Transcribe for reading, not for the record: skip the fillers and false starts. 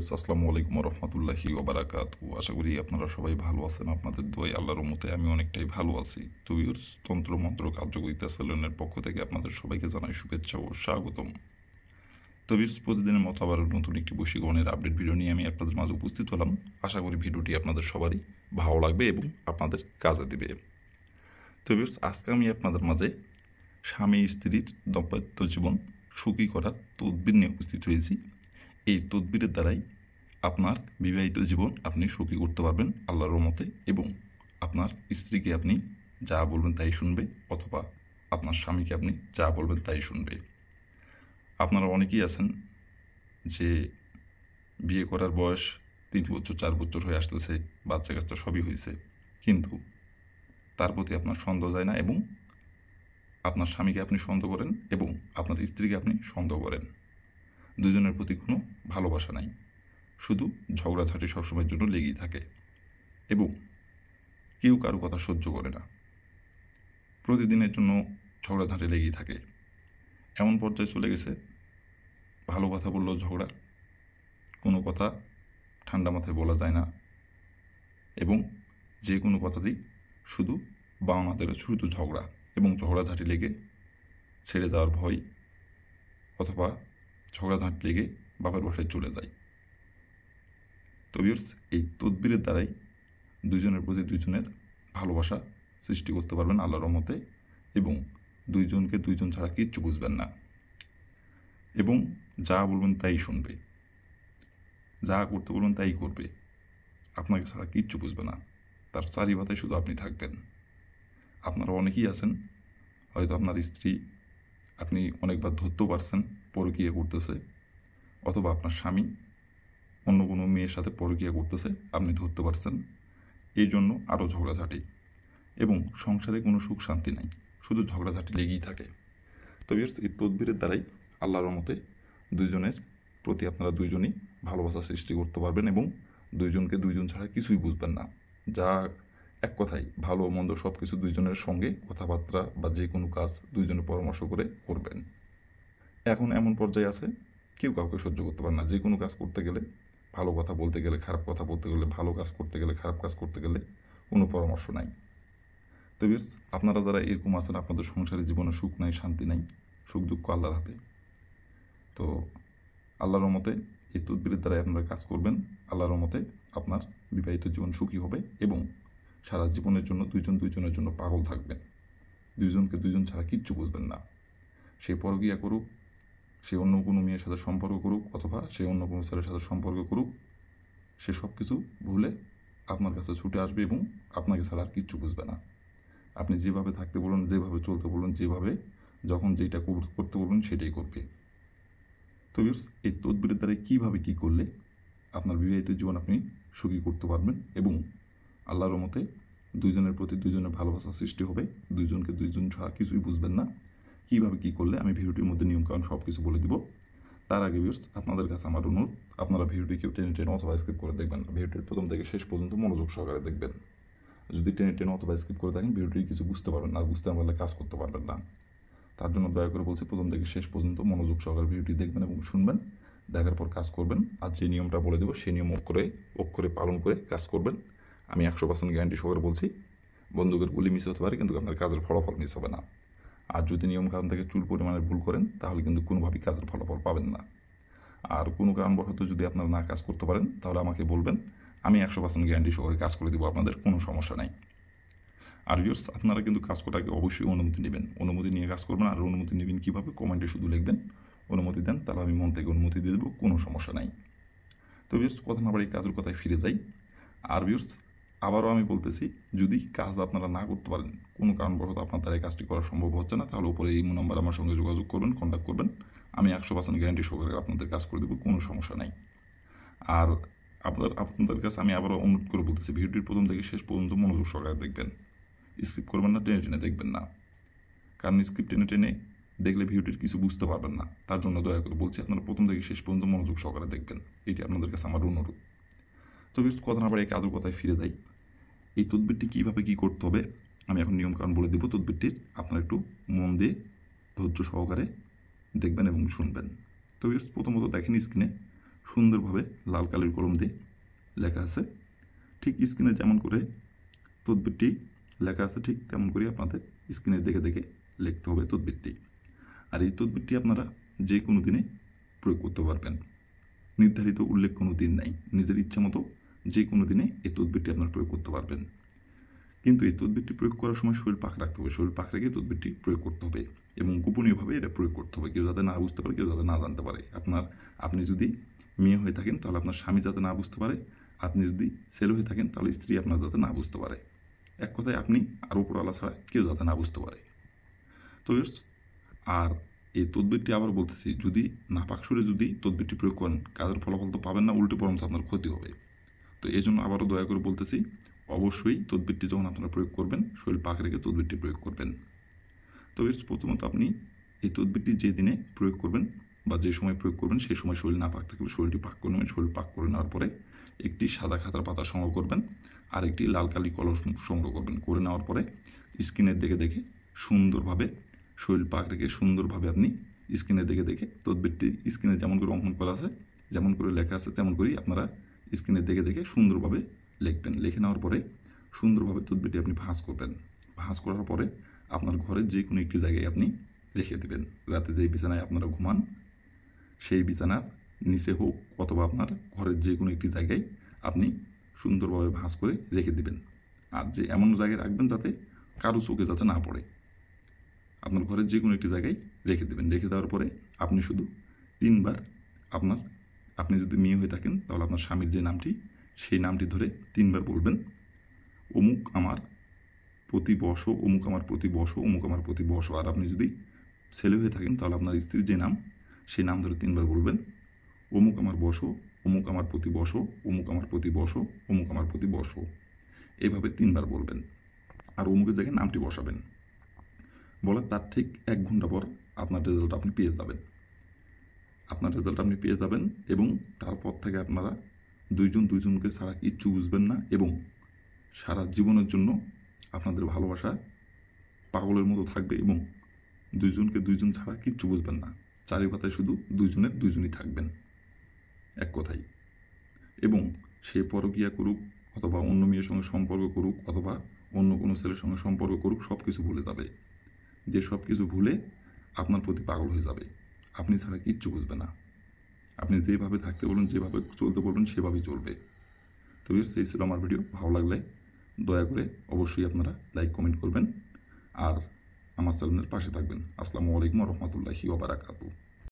Viewers আসসালামু আলাইকুম ওয়া রাহমাতুল্লাহি ওয়া বারাকাতুহু। আশা করি আপনারা সবাই ভালো আছেন। আপনাদের দোয়ায় আল্লাহর রহমতে আমি অনেকটাই ভালো আছি। তো ভিউয়ার্স, তন্ত্র মন্ত্র কার্যকরিতা সেলুনের পক্ষ থেকে আপনাদের সবাইকে জানাই শুভেচ্ছা ও স্বাগতম। তো ভিউয়ার্স, প্রতিদিনের মতো আবার নতুন একটি বশীকরণের আপডেট ভিডিও নিয়ে আমি আপনাদের মাঝে উপস্থিত হলাম। আশা করি ভিডিওটি আপনাদের সবারই ভালো লাগবে এবং আপনাদের কাজে দেবে। তো ভিউয়ার্স, আজকে আমি আপনাদের মাঝে স্বামী স্ত্রীর দাম্পত্য জীবন সুখী করার তদবির নিয়ে উপস্থিত হয়েছি। এই তদবিরের দ্বারাই আপনার বিবাহিত জীবন আপনি সুখী করতে পারবেন আল্লাহর রহমতে, এবং আপনার স্ত্রীকে আপনি যা বলবেন তাই শুনবে, অথবা আপনার স্বামীকে আপনি যা বলবেন তাই শুনবে। আপনারা অনেকেই আছেন যে বিয়ে করার বয়স 3 বছর 4 বছর হয়ে আসতেছে, বাচ্চা কাচ্চা সবই হয়েছে, কিন্তু তার প্রতি আপনার সন্দেহ যায় না, এবং আপনার স্বামীকে আপনি সন্দেহ করেন এবং আপনার স্ত্রীকে আপনি সন্দেহ করেন। দুজনের প্রতি কোনো ভালোবাসা নাই, শুধু ঝগড়াঝাঁটি সবসময়ের জন্য লেগেই থাকে, এবং কেউ কারো কথা সহ্য করে না, প্রতিদিনের জন্য ঝগড়াঝাঁটি লেগেই থাকে। এমন পর্যায়ে চলে গেছে, ভালো কথা বললেও ঝগড়া, কোনো কথা ঠান্ডা মাথায় বলা যায় না, এবং যে কোনো কথাতেই শুধু বাবা-মাদের শুধু ঝগড়া, এবং ঝগড়াঝাঁটি লেগে ছেড়ে যাওয়ার ভয়, অথবা ঝগড়াঝাঁটি লেগে বাবার বাসায় চলে যায়। তো ভিউয়ার্স, এই তদবিরের দ্বারাই দুইজনের প্রতি দুইজনের ভালোবাসা সৃষ্টি করতে পারবেন আল্লাহর রহমতে, এবং দুইজনকে দুইজন ছাড়া কিচ্ছু বুঝবেন না, এবং যা বলবেন তাই শুনবে, যা করতে বলবেন তাই করবে, আপনাকে ছাড়া কিচ্ছু বুঝবে না, তার চারিপাতায় শুধু আপনি থাকবেন। আপনারা অনেকেই আছেন, হয়তো আপনার স্ত্রী আপনি অনেকবার ধরতেও পারছেন পরকীয়া করতেছে, অথবা আপনার স্বামী অন্য কোনো মেয়ের সাথে পরকীয়া করতেছে, আপনি ধরতে পারছেন। এই জন্য আরও ঝগড়াঝাঁটি, এবং সংসারে কোনো সুখ শান্তি নাই, শুধু ঝগড়াঝাঁটি লেগেই থাকে। তো ভিউয়ার্স, এই তদবিরের দ্বারাই আল্লাহর রহমতে দুইজনের প্রতি আপনারা দুইজনই ভালোবাসা সৃষ্টি করতে পারবেন, এবং দুইজনকে দুইজন ছাড়া কিছুই বুঝবেন না। যা এক কথায় ভালো মন্দ সব কিছু দুইজনের সঙ্গে কথাবার্তা বা যে কোনো কাজ দুইজনে পরামর্শ করে করবেন। এখন এমন পর্যায়ে আছে, কেউ কাউকে সহ্য করতে পারে না। যে কোনো কাজ করতে গেলে, ভালো কথা বলতে গেলে, খারাপ কথা বলতে গেলে, ভালো কাজ করতে গেলে, খারাপ কাজ করতে গেলে কোনো পরামর্শ নাই। তো ভিউয়ার্স, আপনারা যারা এরকম আছেন, আপনাদের সংসারে জীবনে সুখ নাই, শান্তি নাই, সুখ দুঃখ আল্লাহর হাতে। তো আল্লাহর রহমতে এই তদবিরের দ্বারাই আপনারা কাজ করবেন। আল্লাহর রহমতে আপনার বিবাহিত জীবন সুখী হবে, এবং সারা জীবনের জন্য দুইজন দুইজনের জন্য পাগল থাকবেন। দুইজনকে দুইজন ছাড়া কিচ্ছু বুঝবেন না। সে পরকীয়া করুক, সে অন্য কোনো মেয়ের সাথে সম্পর্ক করুক, অথবা সে অন্য কোনো ছেলের সাথে সম্পর্ক করুক, সে সব কিছু ভুলে আপনার কাছে ছুটে আসবে, এবং আপনাকে ছাড়া আর কিচ্ছু বুঝবে না। আপনি যেভাবে থাকতে বলুন, যেভাবে চলতে বলুন, যেভাবে যখন যেটা করতে বলবেন সেটাই করবে। তো ভিউয়ার্স, এই তদবিরের দ্বারা কীভাবে কী করলে আপনার বিবাহিত জীবন আপনি সুখী করতে পারবেন, এবং আল্লাহর রহমতে দুইজনের প্রতি দুইজনের ভালোবাসা সৃষ্টি হবে, দুইজনকে দুইজন ছাড়া কিছুই বুঝবেন না, কীভাবে কী করলে আমি ভিডিওটির মধ্যে নিয়মকানুন সব কিছু বলে দিব। তার আগে ভিউয়ার্স, আপনাদের কাছে আমার অনুরোধ, আপনারা ভিডিওটি কেউ টেনে টেনে অথবা স্কিপ করে দেখবেন না। ভিডিওটির প্রথম থেকে শেষ পর্যন্ত মনোযোগ সহকারে দেখবেন। যদি টেনে টেনে অথবা স্কিপ করে থাকেন, ভিডিওটি কিছু বুঝতে পারবেন না, আর বুঝতে না পারলে কাজ করতে পারবেন না। তার জন্য দয়া করে বলছি, প্রথম থেকে শেষ পর্যন্ত মনোযোগ সহকারে ভিডিওটি দেখবেন এবং শুনবেন, দেখার পর কাজ করবেন। আর যে নিয়মটা বলে দেবো সেই নিয়ম অক্ষরে পালন করে কাজ করবেন। আমি 100% গ্যারান্টি সহকারে বলছি, বন্দুকের গুলি মিস হতে পারে, কিন্তু আপনার কাজের ফলাফল মিস হবে না। আর যদি নিয়মকানুন থেকে চুল পরিমাণে ভুল করেন, তাহলে কিন্তু কোনোভাবেই কাজের ফলাফল পাবেন না। আর কোনো কারণবশত যদি আপনারা না কাজ করতে পারেন, তাহলে আমাকে বলবেন, আমি 100% গ্যারান্টি সহকারে কাজ করে দেবো, আপনাদের কোনো সমস্যা নাই। আর ভিউয়ার্স, আপনারা কিন্তু কাজ করার আগে অবশ্যই অনুমতি নেবেন, অনুমতি নিয়ে কাজ করবেন। আর অনুমতি নেবেন কীভাবে, কমেন্টে শুধু লিখবেন অনুমতি দেন, তাহলে আমি মন থেকে অনুমতি দিয়ে দেবো, কোনো সমস্যা নাই। তো ভিউয়ার্স, কথা না বাড়ি কাজের কথায় ফিরে যাই। আর ভিউয়ার্স, আবারও আমি বলতেছি, যদি কাজ আপনারা না করতে পারেন, কোনো কারণবশত আপনার দ্বারা এই কাজটি করা সম্ভব হচ্ছে না, তাহলে উপরে এই নাম্বার আমার সঙ্গে যোগাযোগ করবেন, কন্ট্যাক্ট করবেন। আমি 100% গ্যারান্টি সহকারে আপনাদের কাজ করে দেবো, কোনো সমস্যা নাই। আর আপনাদের কাছে আমি আবারও অনুরোধ করে বলতেছি, ভিডিওটির প্রথম থেকে শেষ পর্যন্ত মনোযোগ সহকারে দেখবেন, স্কিপ করবেন না, টেনে টেনে দেখবেন না। কারণ স্কিপ টেনে টেনে দেখলে ভিডিওটির কিছু বুঝতে পারবেন না। তার জন্য দয়া করে বলছি, আপনারা প্রথম থেকে শেষ পর্যন্ত মনোযোগ সহকারে দেখবেন, এটি আপনাদের কাছে আমার অনুরোধ। তো বেশ, কথা না বাড়ি এই কাজের কথায় ফিরে যাই। এই তদবিরটি কীভাবে কী করতে হবে আমি এখন নিয়মকানুন বলে দেবো। তদবিরটির আপনারা একটু মন দিয়ে ধৈর্য সহকারে দেখবেন এবং শুনবেন। তো বেশ, প্রথমত দেখেন স্ক্রিনে সুন্দরভাবে লাল কালির কলম দিয়ে লেখা আছে। ঠিক স্ক্রিনে যেমন করে তদবিরটি লেখা আছে ঠিক তেমন করে আপনাদের স্ক্রিনে দেখে দেখে লিখতে হবে তদবিরটি। আর এই তদবিরটি আপনারা যে কোনো দিনে প্রয়োগ করতে পারবেন, নির্ধারিত উল্লেখ কোনো দিন নাই, নিজের ইচ্ছা মতো যে কোনো দিনে এই তদবিরটি আপনারা প্রয়োগ করতে পারবেন। কিন্তু এই তদবিরটি প্রয়োগ করার সময় শরীর পাক রাখতে হবে, শরীর পাক রেখে তদবিরটি প্রয়োগ করতে হবে এবং গোপনীয়ভাবে এটা প্রয়োগ করতে হবে, কেউ যাতে না বুঝতে পারে, কেউ যাতে না জানতে পারে। আপনি যদি মেয়ে হয়ে থাকেন তাহলে আপনার স্বামী যাতে না বুঝতে পারে, আপনি যদি ছেলে হয়ে থাকেন তাহলে স্ত্রী আপনার যাতে না বুঝতে পারে, এক কথায় আপনি আর উপরওয়ালা ছাড়া কেউ যাতে না বুঝতে পারে। তো আর এই তদবিরটি আবার বলতেছি, যদি নাপাক সুরে যদি তদবিরটি প্রয়োগ করেন কাজের ফলাফল তো পাবেন না, উল্টে বরঞ্চ আপনার ক্ষতি হবে। তো এই জন্য আবারও দয়া করে বলতেছি, অবশ্যই তদবিরটি যখন আপনারা প্রয়োগ করবেন শরীর পাক রেখে তদবিরটি প্রয়োগ করবেন। তো প্রথমত আপনি এই তদবিরটি যে দিনে প্রয়োগ করবেন বা যে সময় প্রয়োগ করবেন সেই সময় শরীর না পাক থাকলে শরীরটি পাক করে নেবেন। শরীর পাক করে নেওয়ার পরে একটি সাদা খাতার পাতা সংগ্রহ করবেন আর একটি লাল কালি কলম সংগ্রহ করবেন। করে নেওয়ার পরে স্ক্রিনের দেখে দেখে সুন্দরভাবে শরীর পাক রেখে সুন্দরভাবে আপনি স্ক্রিনে দেখে দেখে তদবিরটি স্ক্রিনে যেমন করে অঙ্কন করা আছে, যেমন করে লেখা আছে তেমন করেই আপনারা স্ক্রিনে দেখে দেখে সুন্দরভাবে লিখবেন। লিখে নেওয়ার পরে সুন্দরভাবে তদবিরটি আপনি ভাঁজ করবেন। ভাঁজ করার পরে আপনার ঘরের যে কোনো একটি জায়গায় আপনি রেখে দেবেন। রাতে যেই বিছানায় আপনারা ঘুমান সেই বিছানার নিচে হোক অথবা আপনার ঘরের যে কোনো একটি জায়গায় আপনি সুন্দরভাবে ভাঁজ করে রেখে দেবেন। আর যে এমন জায়গায় রাখবেন যাতে কারো চোখে যাতে না পড়ে, আপনার ঘরের যে কোনো একটি জায়গায় রেখে দেবেন। রেখে দেওয়ার পরে আপনি শুধু 3 বার আপনি যদি মেয়ে হয়ে থাকেন তাহলে আপনার স্বামীর যে নামটি সেই নামটি ধরে 3 বার বলবেন, অমুক আমার প্রতি বস, অমুক আমার প্রতি বস, অমুক আমার প্রতি বস। আর আপনি যদি ছেলে হয়ে থাকেন তাহলে আপনার স্ত্রীর যে নাম সেই নাম ধরে 3 বার বলবেন, অমুক আমার বস, অমুক আমার প্রতি বস, অমুক আমার প্রতি বস, অমুক আমার প্রতি বস। এইভাবে 3 বার বলবেন আর অমুকের জায়গায় নামটি বসাবেন। বলার তার ঠিক 1 ঘন্টা পর আপনার রেজাল্ট আপনি পেয়ে যাবেন। এবং তারপর থেকে আপনারা দুইজনকে ছাড়া কিচ্ছু বুঝবেন না এবং সারা জীবনের জন্য আপনাদের ভালোবাসা পাগলের মতো থাকবে এবং দুইজন ছাড়া কিচ্ছু বুঝবেন না। চারিপাতায় শুধু দুইজনই থাকবেন, এক কথাই। এবং সে পরকীয়া করুক অথবা অন্য মেয়ের সঙ্গে সম্পর্ক করুক অথবা অন্য কোনো ছেলের সঙ্গে সম্পর্ক করুক, সব কিছু ভুলে যাবে। যে সব কিছু ভুলে আপনার প্রতি পাগল হয়ে যাবে, আপনি ছাড়া কিচ্ছু বুঝবে না। আপনি যেভাবে থাকতে বলুন, যেভাবে চলতে বলবেন সেভাবেই চলবে। তো এই ছিল আমার ভিডিও। ভালো লাগলে দয়া করে অবশ্যই আপনারা লাইক কমেন্ট করবেন আর আমার চ্যানেলের পাশে থাকবেন। আসসালামু আলাইকুম ওয়া রাহমাতুল্লাহি ওয়া বারাকাতুহু।